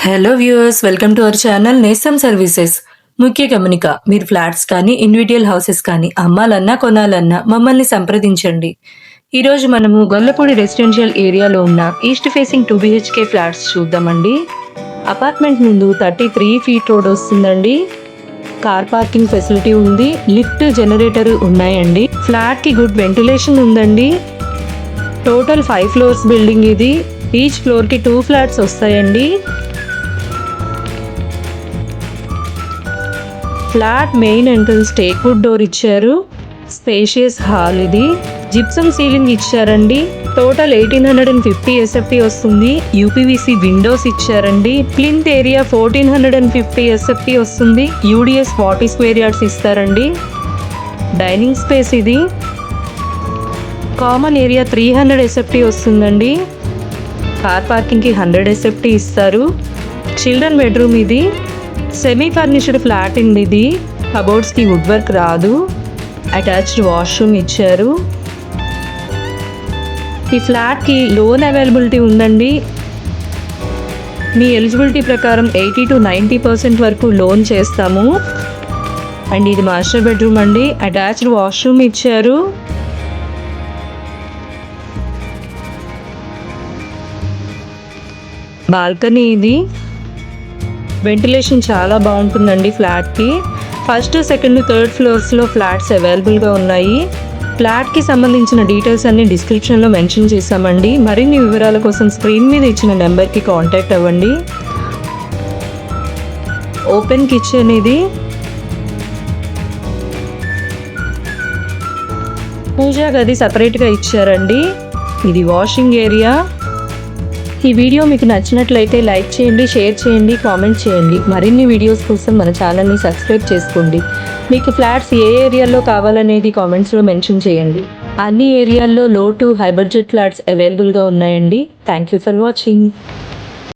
Hello viewers, welcome to our channel నేస్తం services. ముఖ్య గమనిక, మీరు ఫ్లాట్స్ కానీ ఇండివిజువల్ హౌసెస్ కానీ అమ్మాలన్నా కొనాలన్నా మమ్మల్ని సంప్రదించండి. ఈరోజు మనము గొల్లపూడి రెసిడెన్షియల్ ఏరియాలో ఉన్న ఈస్ట్ ఫేసింగ్ 2 BHK ఫ్లాట్స్ చూద్దామండి. అపార్ట్మెంట్ ముందు 33 ఫీట్ రోడ్ వస్తుందండి. కార్ పార్కింగ్ ఫెసిలిటీ ఉంది. లిఫ్ట్, జనరేటర్ ఉన్నాయండి. ఫ్లాట్ కి గుడ్ వెంటిలేషన్ ఉందండి. టోటల్ 5 ఫ్లోర్స్ బిల్డింగ్ ఇది. ఈచ్ ఫ్లోర్ కి 2 ఫ్లాట్స్ వస్తాయండి. Flat main entrance teakwood door ఇచ్చారు. స్పేషియస్ హాల్ ఇది. జిప్సమ్ సీలింగ్ ఇచ్చారండి. టోటల్ 1850 SFT వస్తుంది. UPVC విండోస్ ఇచ్చారండి. ప్లింత్ ఏరియా 1450 SFT వస్తుంది. UDS 40 స్క్వేర్ యార్డ్స్ ఇస్తారండి. డైనింగ్ స్పేస్ ఇది. కామన్ ఏరియా 300 SFT వస్తుందండి. కార్ పార్కింగ్కి 100 SFT ఇస్తారు. చిల్డ్రన్ బెడ్రూమ్ ఇది. సెమీ ఫర్నిష్డ్ ఫ్లాట్ అండి ఇది. కబోర్డ్స్కి వుడ్ వర్క్ రాదు. అటాచ్డ్ వాష్రూమ్ ఇచ్చారు. ఈ ఫ్లాట్కి లోన్ అవైలబిలిటీ ఉందండి. మీ ఎలిజిబిలిటీ ప్రకారం 80 to 90% వరకు లోన్ చేస్తాము. అండ్ ఇది మాస్టర్ బెడ్రూమ్ అండి. అటాచ్డ్ వాష్రూమ్ ఇచ్చారు. బాల్కనీ ఇది. వెంటిలేషన్ చాలా బాగుంటుందండి ఫ్లాట్కి. ఫస్ట్, సెకండ్, థర్డ్ ఫ్లోర్స్లో ఫ్లాట్స్ అవైలబుల్గా ఉన్నాయి. ఫ్లాట్కి సంబంధించిన డీటెయిల్స్ అన్ని డిస్క్రిప్షన్లో మెన్షన్ చేశామండి. మరిన్ని వివరాల కోసం స్క్రీన్ మీద ఇచ్చిన నెంబర్కి కాంటాక్ట్ అవ్వండి. ఓపెన్ కిచెన్ ఇది. పూజా గది సపరేట్గా ఇచ్చారండి. ఇది వాషింగ్ ఏరియా. ఈ వీడియో మీకు నచ్చినట్లయితే లైక్ చేయండి, షేర్ చేయండి, కామెంట్ చేయండి. మరిన్ని వీడియోస్ కోసం మన ఛానల్ని సబ్స్క్రైబ్ చేసుకోండి. మీకు ఫ్లాట్స్ ఏ ఏరియాలో కావాలనేది కామెంట్స్లో మెన్షన్ చేయండి. అన్ని ఏరియాల్లో లో టు హై బడ్జెట్ ఫ్లాట్స్ అవైలబుల్గా ఉన్నాయండి. Thank you for watching.